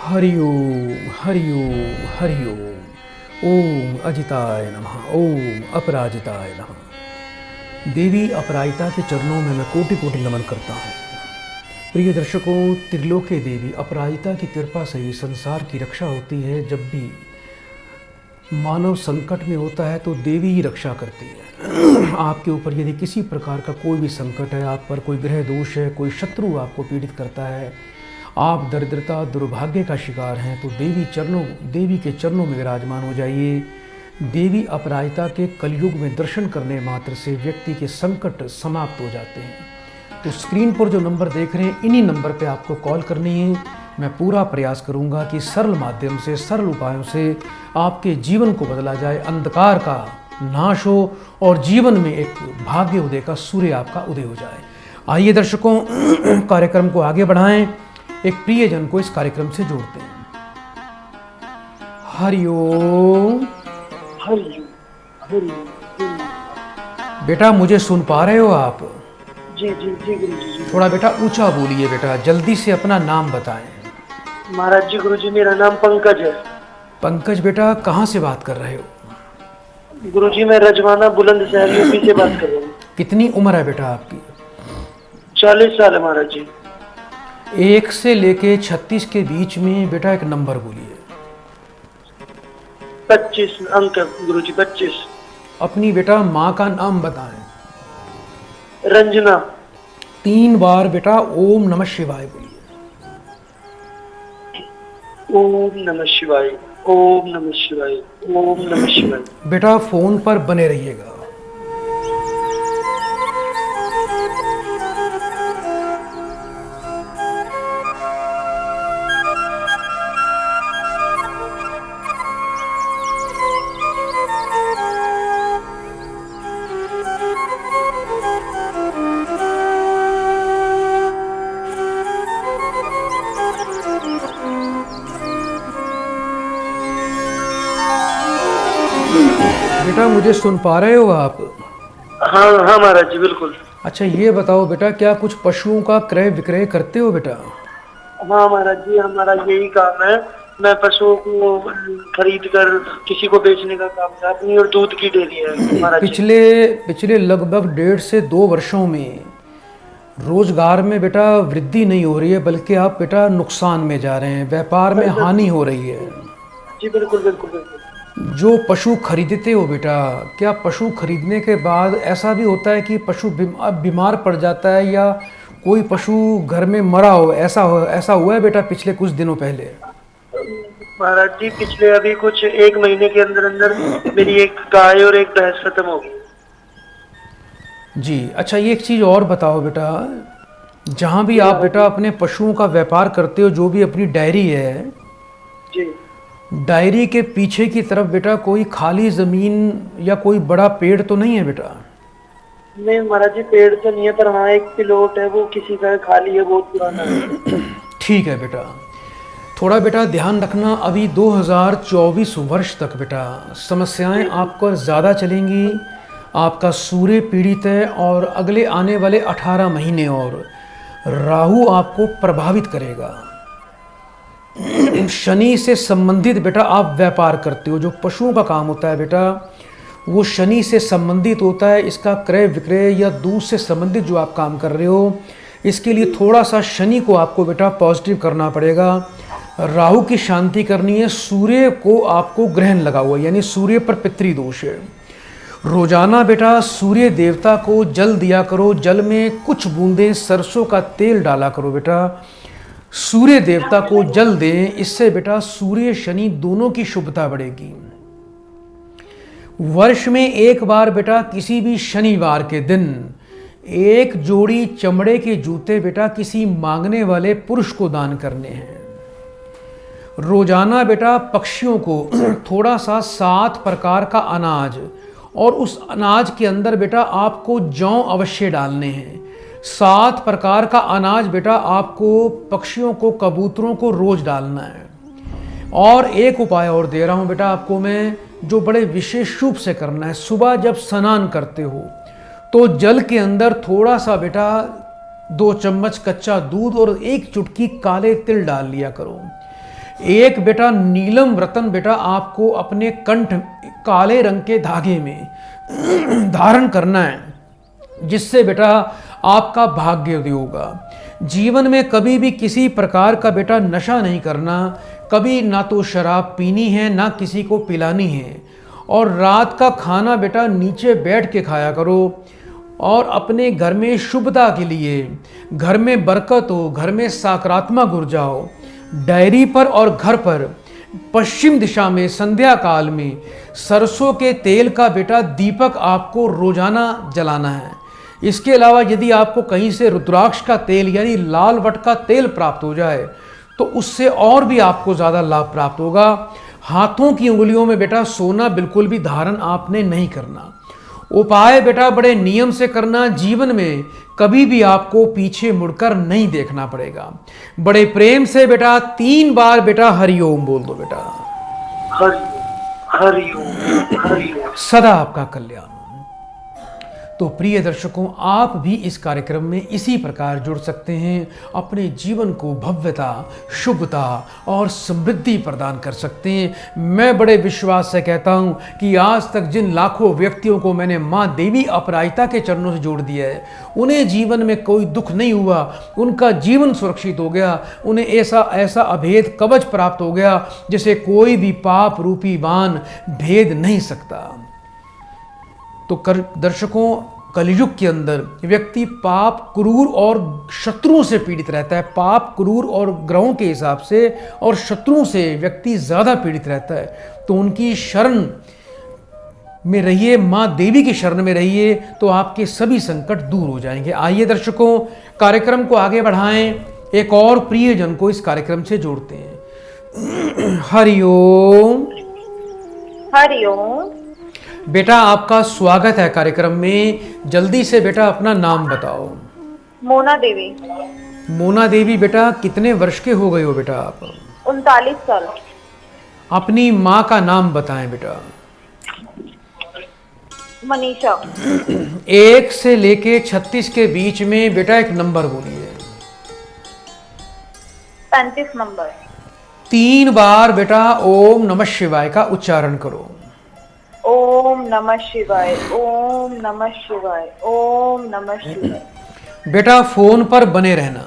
हरि ओम हरि ओम हरि ओम। ओम अजिताय नमः, ओम अपराजिताय नमः। देवी अपराजिता के चरणों में मैं कोटि कोटि नमन करता हूँ। प्रिय दर्शकों, त्रिलोके देवी अपराजिता की कृपा से ही संसार की रक्षा होती है। जब भी मानव संकट में होता है तो देवी ही रक्षा करती है। आपके ऊपर यदि किसी प्रकार का कोई भी संकट है, आप पर कोई ग्रह दोष है, कोई शत्रु आपको पीड़ित करता है, आप दरिद्रता दुर्भाग्य का शिकार हैं, तो देवी के चरणों में विराजमान हो जाइए। देवी अपराजिता के कलयुग में दर्शन करने मात्र से व्यक्ति के संकट समाप्त हो जाते हैं। तो स्क्रीन पर जो नंबर देख रहे हैं, इन्हीं नंबर पे आपको कॉल करनी है। मैं पूरा प्रयास करूंगा कि सरल माध्यम से, सरल उपायों से आपके जीवन को बदला जाए, अंधकार का नाश हो और जीवन में एक भाग्य उदय का सूर्य आपका उदय हो जाए। आइए दर्शकों, कार्यक्रम को आगे बढ़ाएं, एक प्रियजन को इस कार्यक्रम से जोड़ते हैं। हरि ओम। बेटा, मुझे सुन पा रहे हो आप? जी जी जी गुरुजी जी। थोड़ा बेटा ऊंचा बोलिए बेटा, जल्दी से अपना नाम बताएं। महाराज जी गुरुजी, मेरा नाम पंकज है। पंकज बेटा, कहाँ से बात कर रहे हो? गुरुजी, मैं रजवाना बुलंदशहर यूपी से बात कर रहा हूँ। कितनी उम्र है बेटा आपकी? 40 साल है महाराज जी। 1 से लेके 36 के बीच में बेटा एक नंबर बोलिए। 25 अंक है गुरुजी, 25। अपनी बेटा माँ का नाम बताएं। रंजना। 3 बार बेटा ओम नमः शिवाय बोलिए। ओम नमः शिवाय, ओम नमः शिवाय, ओम नमः शिवाय। बेटा फोन पर बने रहिएगा। बेटा, मुझे सुन पा रहे हो आप? हाँ हाँ महाराज जी, बिल्कुल। अच्छा, ये बताओ बेटा, क्या कुछ पशुओं का क्रय विक्रय करते हो बेटा? हाँ महाराज जी, हमारा यही काम है। मैं पशुओं को खरीद कर किसी को बेचने का काम है अपनी, और दूध की डेयरी है महाराज जी। पिछले लगभग 1.5 से 2 वर्षों में रोजगार में बेटा वृद्धि नहीं हो रही है, बल्कि आप बेटा नुकसान में जा रहे हैं, व्यापार में हानि हो रही है। जी बिल्कुल बिल्कुल बिल्कुल। जो पशु खरीदते हो बेटा, क्या पशु खरीदने के बाद ऐसा भी होता है कि पशु बीमार पड़ जाता है, या कोई पशु घर में मरा हो? ऐसा हुआ है बेटा पिछले कुछ दिनों पहले? महाराज जी, पिछले अभी कुछ 1 महीने के अंदर अंदर मेरी एक गाय और एक भैंस खत्म हो गई। जी। अच्छा, ये एक चीज़ और बताओ बेटा, जहाँ भी आप बेटा अपने पशुओं का व्यापार करते हो, जो भी अपनी डायरी है जी, डायरी के पीछे की तरफ बेटा कोई खाली ज़मीन या कोई बड़ा पेड़ तो नहीं है बेटा? नहीं महाराज जी, पेड़ तो नहीं है, पर हाँ एक प्लॉट है, वो किसी का खाली है, बहुत पुराना है। ठीक है बेटा, थोड़ा बेटा ध्यान रखना। अभी 2024 वर्ष तक बेटा समस्याएं आपको ज़्यादा चलेंगी। आपका सूर्य पीड़ित है, और अगले आने वाले 18 महीने और राहु आपको प्रभावित करेगा। शनि से संबंधित बेटा आप व्यापार करते हो, जो पशुओं का काम होता है बेटा वो शनि से संबंधित होता है। इसका क्रय विक्रय या दूध से संबंधित जो आप काम कर रहे हो, इसके लिए थोड़ा सा शनि को आपको बेटा पॉजिटिव करना पड़ेगा। राहु की शांति करनी है। सूर्य को आपको ग्रहण लगा हुआ है, यानी सूर्य पर पितृदोष है। रोजाना बेटा सूर्य देवता को जल दिया करो, जल में कुछ बूंदें सरसों का तेल डाला करो बेटा, सूर्य देवता को जल दें। इससे बेटा सूर्य शनि दोनों की शुभता बढ़ेगी। वर्ष में एक बार बेटा किसी भी शनिवार के दिन 1 जोड़ी चमड़े के जूते बेटा किसी मांगने वाले पुरुष को दान करने हैं। रोजाना बेटा पक्षियों को थोड़ा सा 7 प्रकार का अनाज, और उस अनाज के अंदर बेटा आपको जौ अवश्य डालने हैं। 7 प्रकार का अनाज बेटा आपको पक्षियों को, कबूतरों को रोज डालना है। और एक उपाय और दे रहा हूं बेटा आपको मैं, जो बड़े विशेष रूप से करना है। सुबह जब स्नान करते हो तो जल के अंदर थोड़ा सा बेटा 2 चम्मच कच्चा दूध और 1 चुटकी काले तिल डाल लिया करो। एक बेटा नीलम रतन बेटा आपको अपने कंठ काले रंग के धागे में धारण करना है, जिससे बेटा आपका भाग्योदय होगा। जीवन में कभी भी किसी प्रकार का बेटा नशा नहीं करना, कभी ना तो शराब पीनी है ना किसी को पिलानी है। और रात का खाना बेटा नीचे बैठ के खाया करो। और अपने घर में शुभता के लिए, घर में बरकत हो, घर में सकारात्मक ऊर्जा हो, डायरी पर और घर पर पश्चिम दिशा में संध्या काल में सरसों के तेल का बेटा दीपक आपको रोजाना जलाना है। इसके अलावा यदि आपको कहीं से रुद्राक्ष का तेल यानी लाल वट का तेल प्राप्त हो जाए तो उससे और भी आपको ज़्यादा लाभ प्राप्त होगा। हाथों की उंगलियों में बेटा सोना बिल्कुल भी धारण आपने नहीं करना। उपाय बेटा बड़े नियम से करना, जीवन में कभी भी आपको पीछे मुड़कर नहीं देखना पड़ेगा। बड़े प्रेम से बेटा 3 बार बेटा हरिओम बोल दो बेटा। हरिओम हरिओम। सदा आपका कल्याण हो। तो प्रिय दर्शकों, आप भी इस कार्यक्रम में इसी प्रकार जुड़ सकते हैं, अपने जीवन को भव्यता, शुभता और समृद्धि प्रदान कर सकते हैं। मैं बड़े विश्वास से कहता हूं कि आज तक जिन लाखों व्यक्तियों को मैंने माँ देवी अपराजिता के चरणों से जोड़ दिया है, उन्हें जीवन में कोई दुख नहीं हुआ, उनका जीवन सुरक्षित हो गया, उन्हें ऐसा अभेद कवच प्राप्त हो गया जिसे कोई भी पाप रूपी बाण भेद नहीं सकता। तो दर्शकों, कलयुग के अंदर व्यक्ति पाप, क्रूर और शत्रुओं से पीड़ित रहता है। पाप, क्रूर और ग्रहों के हिसाब से और शत्रुओं से व्यक्ति ज़्यादा पीड़ित रहता है। तो उनकी शरण में रहिए, माँ देवी की शरण में रहिए, तो आपके सभी संकट दूर हो जाएंगे। आइए दर्शकों, कार्यक्रम को आगे बढ़ाएं, एक और प्रियजन को इस कार्यक्रम से जोड़ते हैं। हरिओम। हरिओम। बेटा आपका स्वागत है कार्यक्रम में। जल्दी से बेटा अपना नाम बताओ। मोना देवी। मोना देवी बेटा कितने वर्ष के हो गए हो बेटा आप? 39 साल। अपनी माँ का नाम बताएं बेटा। मनीषा। 1 से लेके 36 के बीच में बेटा एक नंबर बोलिए। 35 नंबर। 3 बार बेटा ओम नमः शिवाय का उच्चारण करो। ओम नमः शिवाय, ओम नमः शिवाय, ओम नमः शिवाय। बेटा फोन पर बने रहना।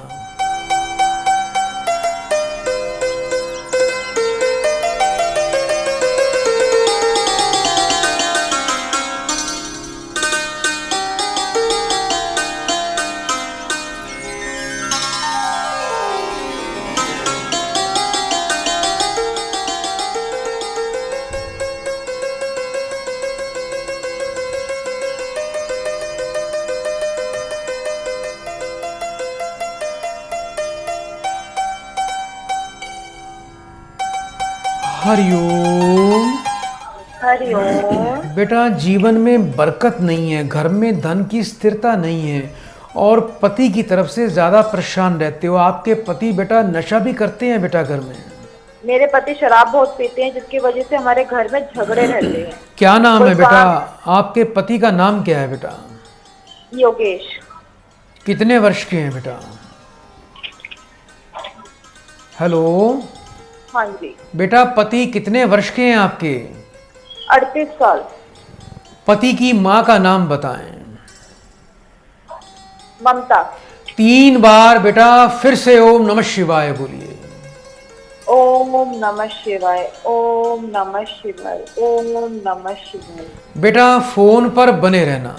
हरिओम। हरिओम। बेटा जीवन में बरकत नहीं है, घर में धन की स्थिरता नहीं है और पति की तरफ से ज़्यादा परेशान रहते हो। आपके पति बेटा नशा भी करते हैं बेटा घर में? मेरे पति शराब बहुत पीते हैं, जिसकी वजह से हमारे घर में झगड़े रहते हैं। क्या नाम है बेटा? आपके पति का नाम क्या है बेटा? योगेश। कितने वर्ष के हैं बेटा? हेलो। हाँ जी। बेटा पति कितने वर्ष के हैं आपके? 38 साल। पति की माँ का नाम बताएं। ममता। 3 बार बेटा फिर से ओम नमः शिवाय बोलिए। ओम नमः शिवाय, ओम नमः शिवाय, ओम नमः शिवाय। बेटा फोन पर बने रहना।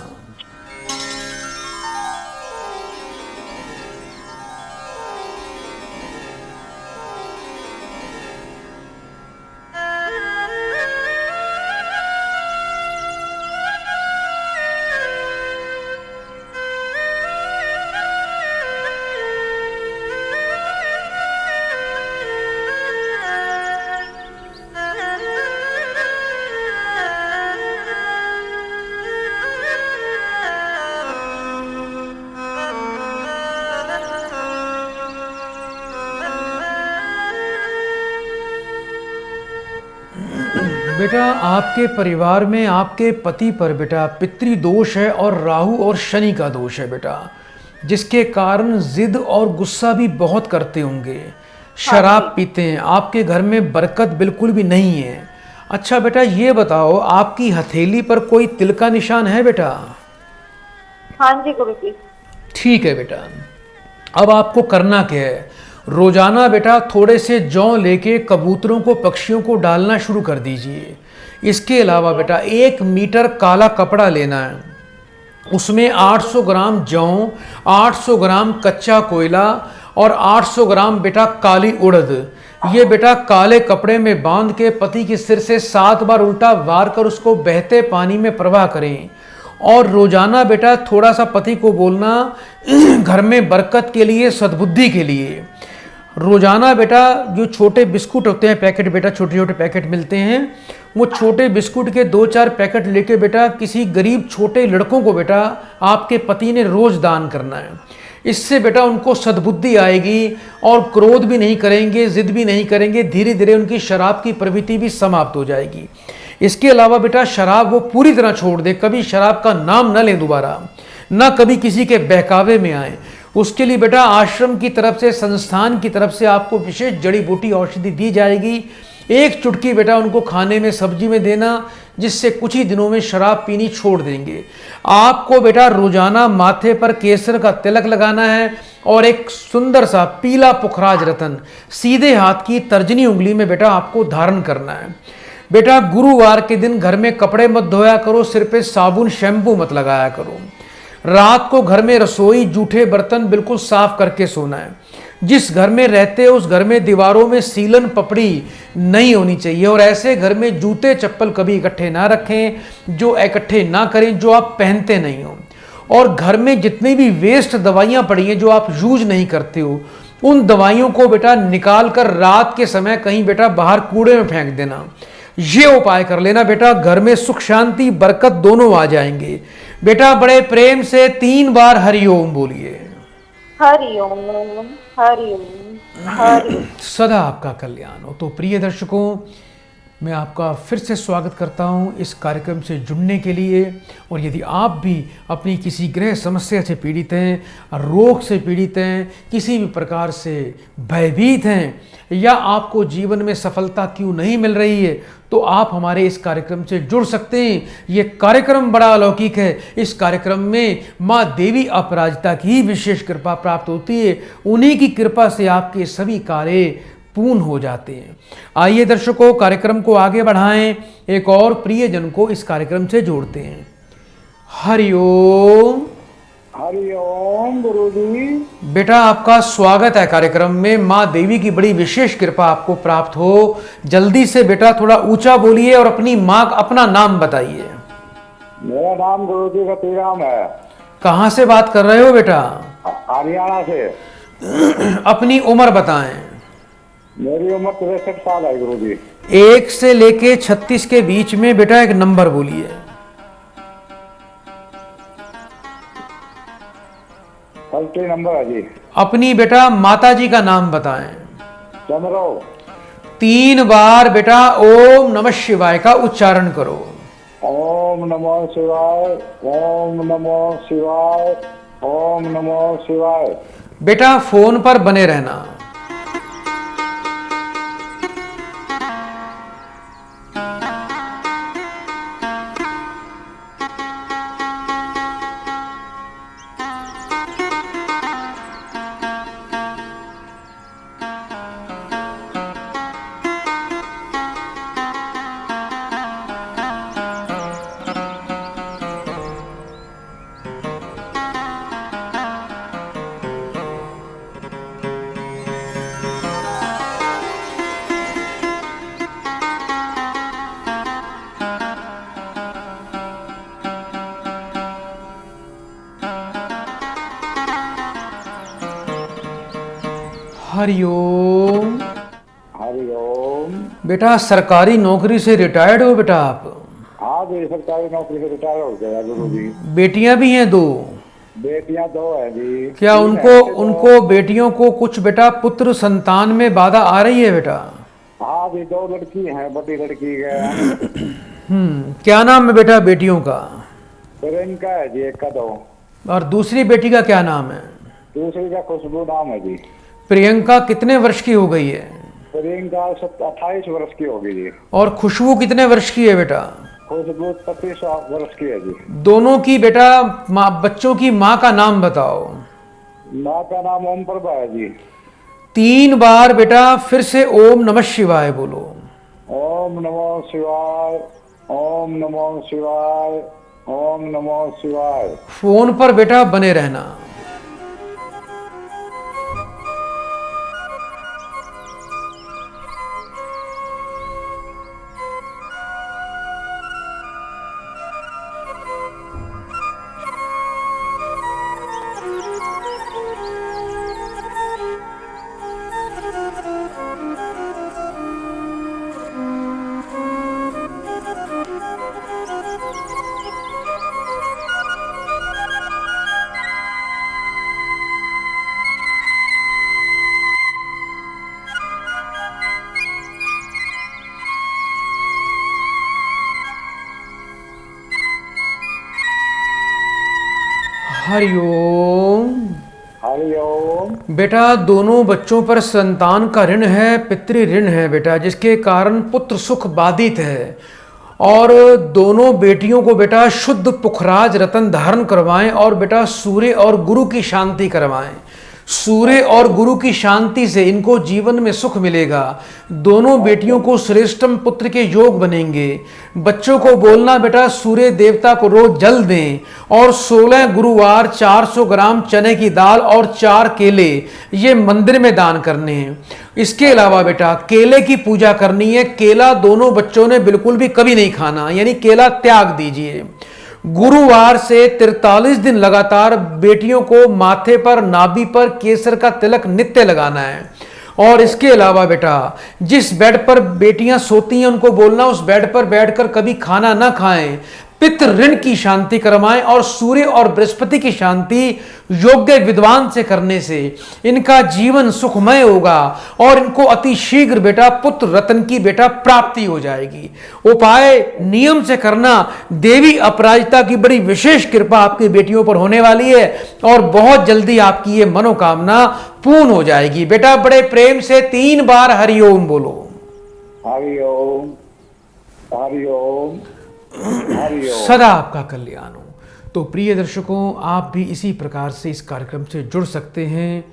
बेटा आपके परिवार में आपके पति पर बेटा पितृ दोष है और राहु और शनि का दोष है बेटा, जिसके कारण जिद और गुस्सा भी बहुत करते होंगे। शराब पीते हैं, आपके घर में बरकत बिल्कुल भी नहीं है। अच्छा बेटा ये बताओ, आपकी हथेली पर कोई तिल का निशान है बेटा? हाँ जी गुरुजी। ठीक है बेटा, अब आपको करना क्या है, रोजाना बेटा थोड़े से जौ लेके कबूतरों को, पक्षियों को डालना शुरू कर दीजिए। इसके अलावा बेटा 1 मीटर काला कपड़ा लेना है, उसमें 800 ग्राम जौ, 800 ग्राम कच्चा कोयला और 800 ग्राम बेटा काली उड़द, ये बेटा काले कपड़े में बांध के पति के सिर से 7 बार उल्टा वार कर उसको बहते पानी में प्रवाह करें। और रोजाना बेटा थोड़ा सा पति को बोलना घर में बरकत के लिए, सद्बुद्धि के लिए। रोजाना बेटा जो छोटे बिस्कुट होते हैं पैकेट, बेटा छोटे छोटे पैकेट मिलते हैं, वो छोटे बिस्कुट के 2-4 पैकेट लेके बेटा किसी गरीब छोटे लड़कों को बेटा आपके पति ने रोज दान करना है। इससे बेटा उनको सद्बुद्धि आएगी और क्रोध भी नहीं करेंगे, जिद भी नहीं करेंगे, धीरे धीरे उनकी शराब की प्रवृत्ति भी समाप्त हो जाएगी। इसके अलावा बेटा शराब वो पूरी तरह छोड़ दे, कभी शराब का नाम न लें दोबारा, ना कभी किसी के बहकावे में आए। उसके लिए बेटा आश्रम की तरफ से, संस्थान की तरफ से आपको विशेष जड़ी बूटी औषधि दी जाएगी। 1 चुटकी बेटा उनको खाने में, सब्जी में देना, जिससे कुछ ही दिनों में शराब पीनी छोड़ देंगे। आपको बेटा रोजाना माथे पर केसर का तिलक लगाना है और एक सुंदर सा पीला पुखराज रतन सीधे हाथ की तर्जनी उंगली में बेटा आपको धारण करना है। बेटा गुरुवार के दिन घर में कपड़े मत धोया करो, सिर पे साबुन शैम्पू मत लगाया करो। रात को घर में रसोई, जूठे बर्तन बिल्कुल साफ करके सोना है। जिस घर में रहते हो उस घर में दीवारों में सीलन पपड़ी नहीं होनी चाहिए, और ऐसे घर में जूते चप्पल कभी इकट्ठे ना रखें, जो इकट्ठे ना करें जो आप पहनते नहीं हो। और घर में जितनी भी वेस्ट दवाइयाँ पड़ी हैं जो आप यूज नहीं करते हो, उन दवाइयों को बेटा निकाल कर रात के समय कहीं बेटा बाहर कूड़े में फेंक देना। ये उपाय कर लेना बेटा, घर में सुख शांति बरकत दोनों आ जाएंगे। बेटा बड़े प्रेम से 3 बार हरिओम बोलिए। हरिओम हरिओम हरिओम। सदा आपका कल्याण हो। तो प्रिय दर्शकों, मैं आपका फिर से स्वागत करता हूं इस कार्यक्रम से जुड़ने के लिए। और यदि आप भी अपनी किसी गृह समस्या से पीड़ित हैं, रोग से पीड़ित हैं, किसी भी प्रकार से भयभीत हैं, या आपको जीवन में सफलता क्यों नहीं मिल रही है, तो आप हमारे इस कार्यक्रम से जुड़ सकते हैं। ये कार्यक्रम बड़ा अलौकिक है। इस कार्यक्रम में माँ देवी अपराजिता की विशेष कृपा प्राप्त होती है। उन्हीं की कृपा से आपके सभी कार्य पूर्ण हो जाते हैं। आइए दर्शकों, कार्यक्रम को आगे बढ़ाएं, एक और प्रियजन को इस कार्यक्रम से जोड़ते हैं। हरिओम। हरिओम गुरुजी। बेटा आपका स्वागत है कार्यक्रम में। माँ देवी की बड़ी विशेष कृपा आपको प्राप्त हो। जल्दी से बेटा थोड़ा ऊंचा बोलिए और अपना नाम बताइए। मेरा नाम गुरुजी रतिराम है। कहाँ से बात कर रहे हो बेटा? हरियाणा से। अपनी उम्र बताएं। मेरी उम्र 63 साल है गुरुजी। 1 से लेके 36 के बीच में बेटा एक नंबर बोलिए। 30 नंबर है जी। अपनी बेटा माता जी का नाम बताएं। चंद्रो। 3 बार बेटा ओम नमः शिवाय का उच्चारण करो। ओम नमो शिवाय, ओम नमो शिवाय, ओम नमो शिवाय। बेटा फोन पर बने रहना। हरिओम। हरिओम। बेटा सरकारी नौकरी से रिटायर्ड हो बेटा आप? हाँ जी, सरकारी नौकरी से रिटायर हो गया गुरुजी। बेटियां भी हैं 2? बेटियां 2 है जी। क्या उनको बेटियों को कुछ बेटा पुत्र संतान में बाधा आ रही है बेटा? हाँ जी, 2 लड़की हैं, बड़ी लड़की है। क्या नाम है बेटा बेटियों का? प्रियंका है जी, एक का 2। और दूसरी बेटी का क्या नाम है? दूसरी का खुशबू नाम है जी। प्रियंका कितने वर्ष की हो गई है? प्रियंका 28 वर्ष की होगी जी। और खुशबू कितने वर्ष की है बेटा? खुशबू 25 वर्ष की है जी। दोनों की बेटा बच्चों की माँ का नाम बताओ। माँ का नाम ओम प्रभा है जी। 3 बार बेटा फिर से ओम नमः शिवाय बोलो। ओम नमो शिवाय, ओम नमो शिवाय, ओम नमो शिवाय। फोन पर बेटा बने रहना। हरिओम। हरिओम। बेटा दोनों बच्चों पर संतान का ऋण है, पितृ ऋण है बेटा, जिसके कारण पुत्र सुख बाधित है। और दोनों बेटियों को बेटा शुद्ध पुखराज रतन धारण करवाएं और बेटा सूर्य और गुरु की शांति करवाएं। सूर्य और गुरु की शांति से इनको जीवन में सुख मिलेगा। दोनों बेटियों को श्रेष्ठम पुत्र के योग बनेंगे। बच्चों को बोलना बेटा सूर्य देवता को रोज जल दें और 16 गुरुवार 400 ग्राम चने की दाल और 4 केले ये मंदिर में दान करने हैं। इसके अलावा बेटा केले की पूजा करनी है। केला दोनों बच्चों ने बिल्कुल भी कभी नहीं खाना, यानी केला त्याग दीजिए। गुरुवार से 43 दिन लगातार बेटियों को माथे पर नाभि पर केसर का तिलक नित्य लगाना है। और इसके अलावा बेटा जिस बेड पर बेटियां सोती हैं उनको बोलना उस बेड पर बैठकर कभी खाना ना खाएं। पितृ ऋण की शांति करवाएं और सूर्य और बृहस्पति की शांति योग्य विद्वान से करने से इनका जीवन सुखमय होगा और इनको अति शीघ्र बेटा पुत्र रत्न की बेटा प्राप्ति हो जाएगी। उपाय नियम से करना। देवी अपराजिता की बड़ी विशेष कृपा आपकी बेटियों पर होने वाली है और बहुत जल्दी आपकी ये मनोकामना पूर्ण हो जाएगी। बेटा बड़े प्रेम से 3 बार हरिओम बोलो। हरिओम, हरिओम, हरिओम। सदा आपका कल्याण हो। तो प्रिय दर्शकों, आप भी इसी प्रकार से इस कार्यक्रम से जुड़ सकते हैं।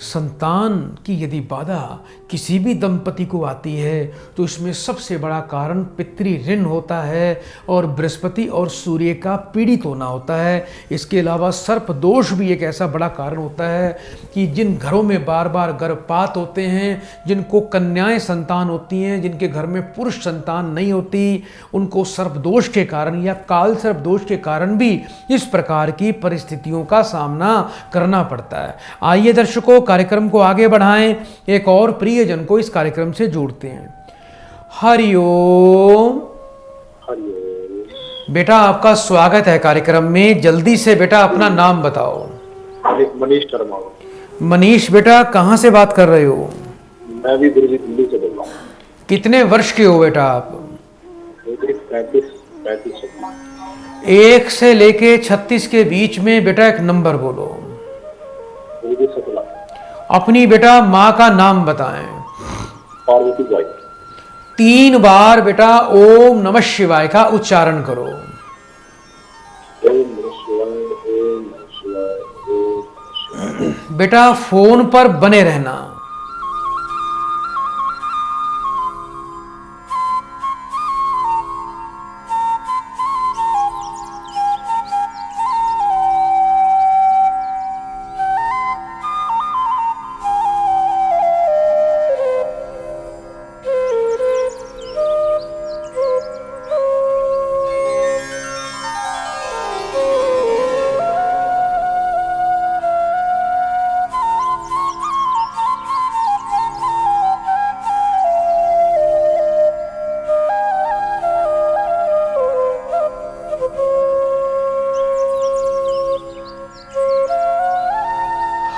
संतान की यदि बाधा किसी भी दंपति को आती है तो इसमें सबसे बड़ा कारण पितृ ऋण होता है और बृहस्पति और सूर्य का पीड़ित होना होता है। इसके अलावा सर्प दोष भी एक ऐसा बड़ा कारण होता है कि जिन घरों में बार बार गर्भपात होते हैं, जिनको कन्याएं संतान होती हैं, जिनके घर में पुरुष संतान नहीं होती, उनको सर्प दोष के कारण या काल सर्प दोष के कारण भी इस प्रकार की परिस्थितियों का सामना करना पड़ता है। आइए दर्शकों, कार्यक्रम को आगे बढ़ाएं, एक और प्रियजन को इस कार्यक्रम से जोड़ते हैं। हरिओम। हरिओम। बेटा आपका स्वागत है कार्यक्रम में। जल्दी से बेटा अपना नाम बताओ। मनीष शर्मा। मनीष बेटा कहाँ से बात कर रहे हो? मैं भी दिल्ली से बोल रहा हूँ। कितने वर्ष के हो बेटा आप? 35। 1 से लेके 36 के बीच में बेटा एक नंबर बोलो। 17। अपनी बेटा माँ का नाम बताएं। पार्वती बाई। 3 बार बेटा ओम नमः शिवाय का उच्चारण करो। ओम नमः शिवाय, ओम नमः शिवाय, ओम नमः शिवाय। बेटा फोन पर बने रहना।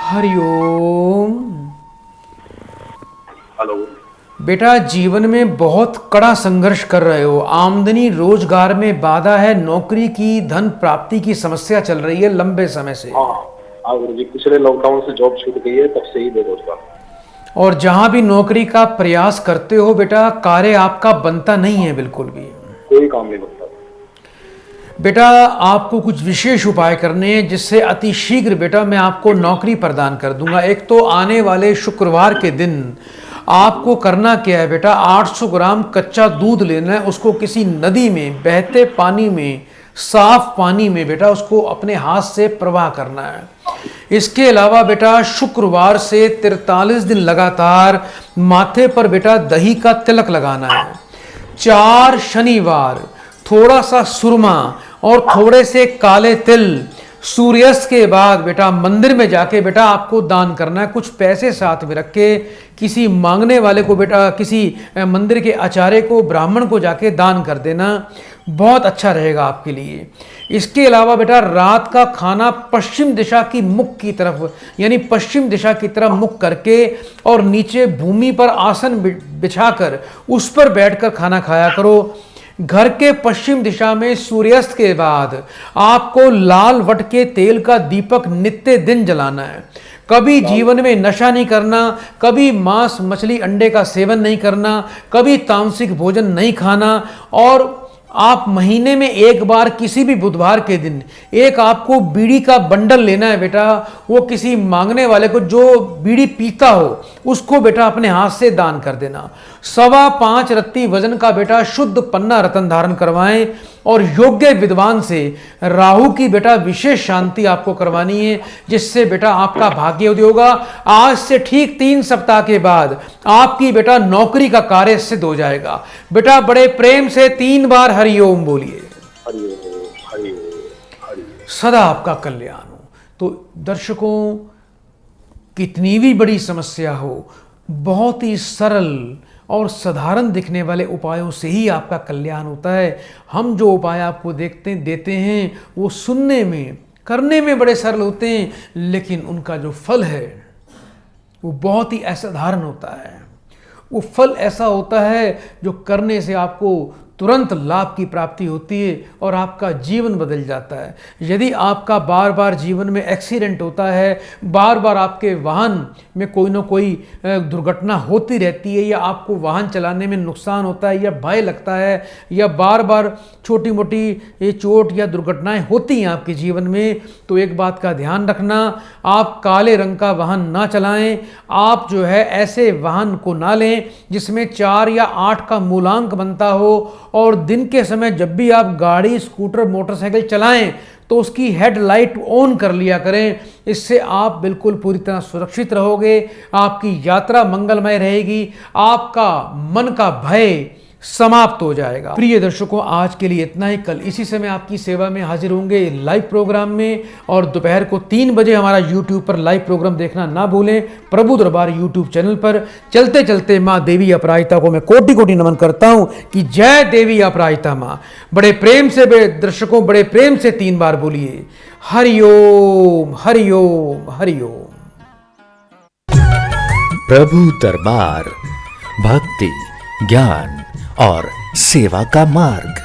हरिओम। हेलो। बेटा जीवन में बहुत कड़ा संघर्ष कर रहे हो। आमदनी रोजगार में बाधा है, नौकरी की धन प्राप्ति की समस्या चल रही है लंबे समय से। हाँ गुरु जी, पिछले लॉकडाउन से जॉब छूट गई है, तब से ही बेरोजगार। और जहां भी नौकरी का प्रयास करते हो बेटा, कार्य आपका बनता नहीं है बिल्कुल भी। कोई काम नहीं बनता। बेटा आपको कुछ विशेष उपाय करने हैं जिससे अति शीघ्र बेटा मैं आपको नौकरी प्रदान कर दूंगा। एक तो आने वाले शुक्रवार के दिन आपको करना क्या है बेटा, 800 ग्राम कच्चा दूध लेना है, उसको किसी नदी में, बहते पानी में, साफ पानी में बेटा उसको अपने हाथ से प्रवाह करना है। इसके अलावा बेटा शुक्रवार से 43 दिन लगातार माथे पर बेटा दही का तिलक लगाना है। 4 शनिवार थोड़ा सा सुरमा और थोड़े से काले तिल सूर्यास्त के बाद बेटा मंदिर में जाके बेटा आपको दान करना है। कुछ पैसे साथ में रख के किसी मांगने वाले को बेटा, किसी मंदिर के आचार्य को, ब्राह्मण को जाके दान कर देना, बहुत अच्छा रहेगा आपके लिए। इसके अलावा बेटा रात का खाना पश्चिम दिशा की मुख की तरफ, यानी पश्चिम दिशा की तरफ मुख करके और नीचे भूमि पर आसन बिछाकर उस पर बैठकर खाना खाया करो। घर के पश्चिम दिशा में सूर्यास्त के बाद आपको लाल वट के तेल का दीपक नित्य दिन जलाना है। कभी जीवन में नशा नहीं करना, कभी मांस मछली अंडे का सेवन नहीं करना, कभी तामसिक भोजन नहीं खाना। और आप महीने में एक बार किसी भी बुधवार के दिन एक आपको बीड़ी का बंडल लेना है बेटा, वो किसी मांगने वाले को जो बीड़ी पीता हो उसको बेटा अपने हाथ से दान कर देना। 5.25 रत्ती वजन का बेटा शुद्ध पन्ना रत्न धारण करवाएं और योग्य विद्वान से राहु की बेटा विशेष शांति आपको करवानी है, जिससे बेटा आपका भाग्य उदय होगा। आज से ठीक 3 सप्ताह के बाद आपकी बेटा नौकरी का कार्य सिद्ध हो जाएगा। बेटा बड़े प्रेम से 3 बार हरिओम बोलिए। हरिओम हरिओम हरिओम। सदा आपका कल्याण हो। तो दर्शकों, कितनी भी बड़ी समस्या हो, बहुत ही सरल और साधारण दिखने वाले उपायों से ही आपका कल्याण होता है। हम जो उपाय आपको देते हैं वो सुनने में, करने में बड़े सरल होते हैं, लेकिन उनका जो फल है वो बहुत ही असाधारण होता है। वो फल ऐसा होता है जो करने से आपको तुरंत लाभ की प्राप्ति होती है और आपका जीवन बदल जाता है। यदि आपका बार बार जीवन में एक्सीडेंट होता है, बार बार आपके वाहन में कोई ना कोई दुर्घटना होती रहती है, या आपको वाहन चलाने में नुकसान होता है, या भय लगता है, या बार बार छोटी मोटी ये चोट या दुर्घटनाएं होती हैं आपके जीवन में, तो एक बात का ध्यान रखना, आप काले रंग का वाहन ना चलाएं। आप जो है ऐसे वाहन को ना लें जिसमें 4 या 8 का मूलांक बनता हो। और दिन के समय जब भी आप गाड़ी, स्कूटर, मोटरसाइकिल चलाएं तो उसकी हेडलाइट ऑन कर लिया करें। इससे आप बिल्कुल पूरी तरह सुरक्षित रहोगे, आपकी यात्रा मंगलमय रहेगी, आपका मन का भय समाप्त हो जाएगा। प्रिय दर्शकों, आज के लिए इतना ही। कल इसी समय आपकी सेवा में हाजिर होंगे लाइव प्रोग्राम में, और दोपहर को 3 बजे हमारा YouTube पर लाइव प्रोग्राम देखना ना भूलें। प्रभु दरबार YouTube चैनल पर। चलते चलते माँ देवी अपराजिता को मैं कोटि कोटि नमन करता हूँ कि जय देवी अपराजिता माँ। बड़े प्रेम से दर्शकों, बड़े प्रेम से 3 बार बोलिए हरिओम हरिओम हरिओम। प्रभु दरबार, भक्ति, ज्ञान और सेवा का मार्ग।